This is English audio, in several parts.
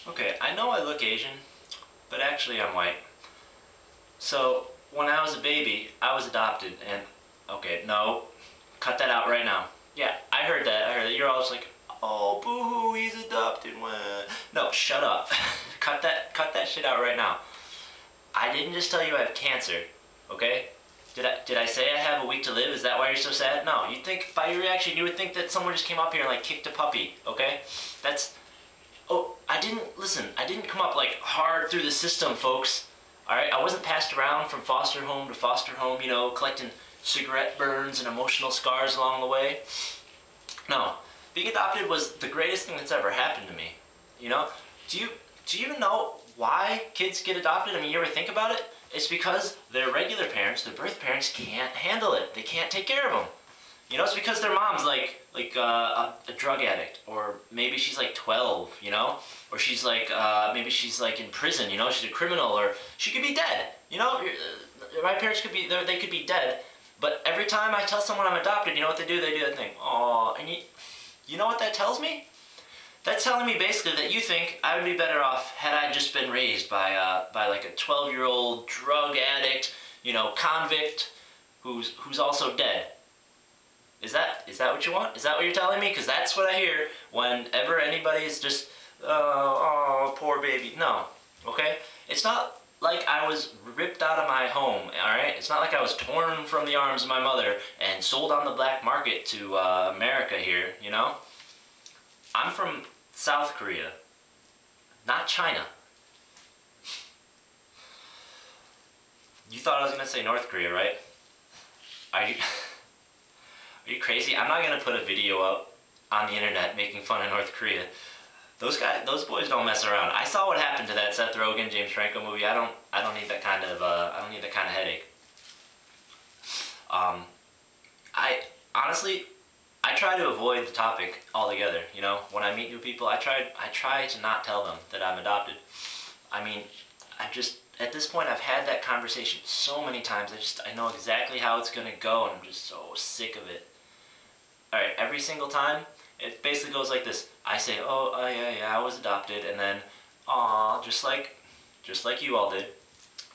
Okay, I know I look Asian, but actually I'm white. So, when I was a baby, I was adopted, and... Okay, no. Cut that out right now. Yeah, I heard that. You're all just like, oh, boo-hoo, he's adopted. No, shut up. Cut that shit out right now. I didn't just tell you I have cancer, okay? Did I say I have a week to live? Is that why you're so sad? No, you'd think, by your reaction, you would think that someone just came up here and, like, kicked a puppy, okay? That's... Oh, listen, I didn't come up, like, hard through the system, folks. Alright, I wasn't passed around from foster home to foster home, you know, collecting cigarette burns and emotional scars along the way. No, being adopted was the greatest thing that's ever happened to me, you know? Do you even know why kids get adopted? I mean, you ever think about it? It's because their regular parents, their birth parents, can't handle it. They can't take care of them. You know, it's because their mom's like a drug addict, or maybe she's like 12, you know? Or she's like, maybe she's like in prison, you know? She's a criminal, or she could be dead, you know? My parents could be, they could be dead, but every time I tell someone I'm adopted, you know what they do? They do that thing, aw, and you know what that tells me? That's telling me basically that you think I would be better off had I just been raised by like a 12-year-old drug addict, you know, convict, who's also dead. Is that what you want? Is that what you're telling me? Because that's what I hear whenever anybody's just, oh, poor baby. No, okay? It's not like I was ripped out of my home, alright? It's not like I was torn from the arms of my mother and sold on the black market to America here, you know? I'm from South Korea, not China. You thought I was going to say North Korea, right? Are you crazy? I'm not going to put a video up on the internet making fun of North Korea. Those boys don't mess around. I saw what happened to that Seth Rogen, James Franco movie. I don't need that kind of headache. Honestly, I try to avoid the topic altogether, you know? When I meet new people, I try to not tell them that I'm adopted. I mean, at this point, I've had that conversation so many times, I know exactly how it's gonna go, and I'm just so sick of it. Alright, every single time, it basically goes like this. I say, oh, yeah, I was adopted, and then, aw, just like you all did.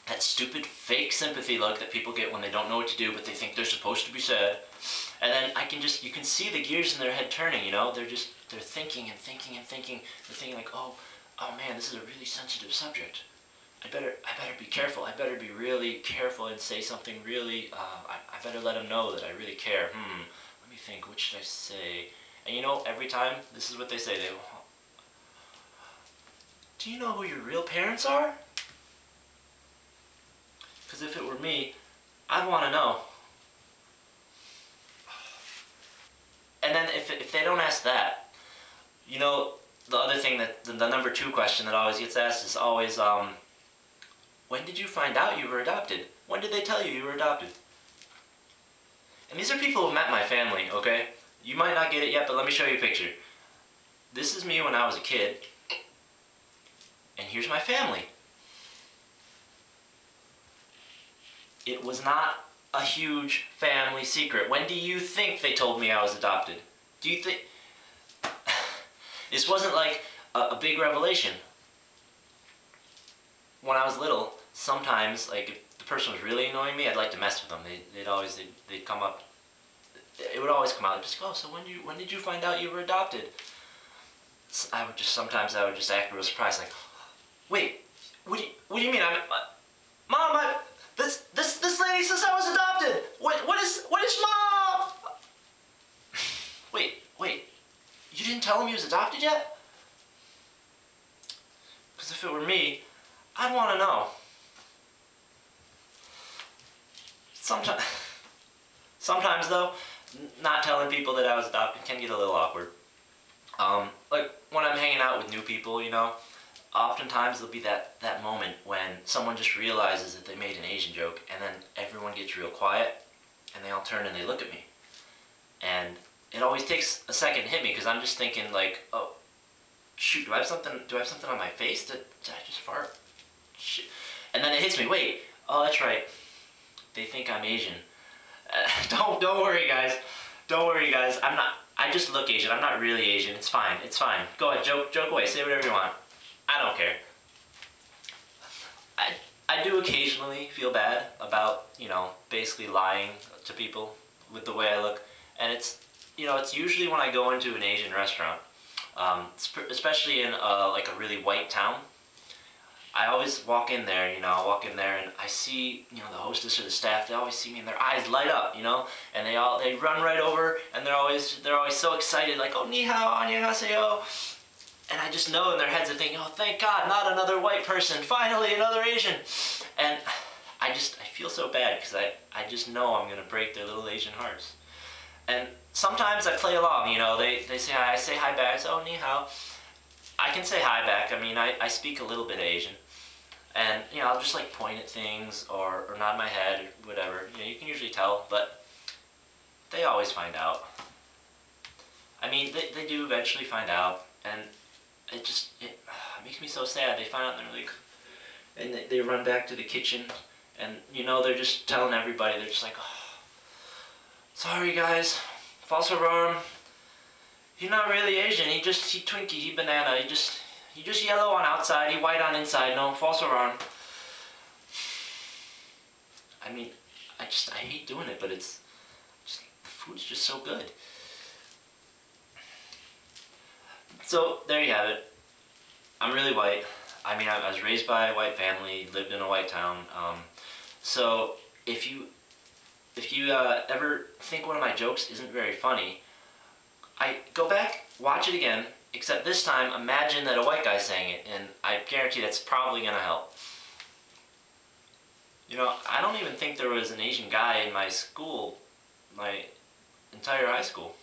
That stupid fake sympathy look that people get when they don't know what to do, but they think they're supposed to be sad. And then you can see the gears in their head turning, you know? They're thinking and thinking and thinking. They're thinking like, oh man, this is a really sensitive subject. I better be careful. I better be really careful and say something really, I better let them know that I really care. Let me think, what should I say? And you know, every time, this is what they say. Do you know who your real parents are? Because if it were me, I'd want to know. And then if they don't ask that, you know, the other thing that, the number 2 question that always gets asked is always, when did you find out you were adopted? When did they tell you were adopted? And these are people who met my family, okay? You might not get it yet, but let me show you a picture. This is me when I was a kid, and here's my family. It was not a huge family secret. When do you think they told me I was adopted? Do you think... This wasn't like a big revelation. When I was little, sometimes, like, if the person was really annoying me, I'd like to mess with them. They'd come up... It would always come out, just go, so when did you find out you were adopted? Sometimes I would just act real surprised, like, wait, what do you mean? Mom, this lady says I was adopted. What is Mom? Wait, you didn't tell him he was adopted yet? Because if it were me, I'd want to know. Sometimes though, not telling people that I was adopted can get a little awkward. Like when I'm hanging out with new people, you know, oftentimes there'll be that moment when someone just realizes that they made an Asian joke, and then everyone gets real quiet, and they all turn and they look at me. And it always takes a second to hit me, because I'm just thinking like, oh, shoot, do I have something on my face? Did I just fart? Shit. And then it hits me, wait, oh, that's right. They think I'm Asian. Don't worry, guys. Don't worry, guys. I just look Asian. I'm not really Asian. It's fine. Go ahead, joke away. Say whatever you want. I don't care. I, I do occasionally feel bad about, basically lying to people with the way I look. And it's usually when I go into an Asian restaurant, especially in like a really white town. I always walk in there, and I see, the hostess or the staff, they always see me and their eyes light up, and they run right over and they're always so excited, like, oh, ni hao, annyeonghaseyo. And I just know in their heads they're thinking, oh, thank God, not another white person, finally another Asian. And I feel so bad because I just know I'm going to break their little Asian hearts. And sometimes I play along, they say hi, I say hi back, I say, oh, ni hao. I can say hi back, I speak a little bit Asian. And, I'll just like point at things or nod my head or whatever. You can usually tell, but they always find out. They do eventually find out, and it makes me so sad. They find out and they're like, and they run back to the kitchen, and they're just telling everybody, they're just like, oh, sorry guys, false alarm. He's not really Asian, he Twinkie, he banana, he just yellow on outside, he white on inside, no, false alarm. I hate doing it, but the food's just so good. So, there you have it. I'm really white. I was raised by a white family, lived in a white town. So, if you ever think one of my jokes isn't very funny, I go back, watch it again, except this time imagine that a white guy's saying it, and I guarantee that's probably going to help. I don't even think there was an Asian guy in my school, my entire high school.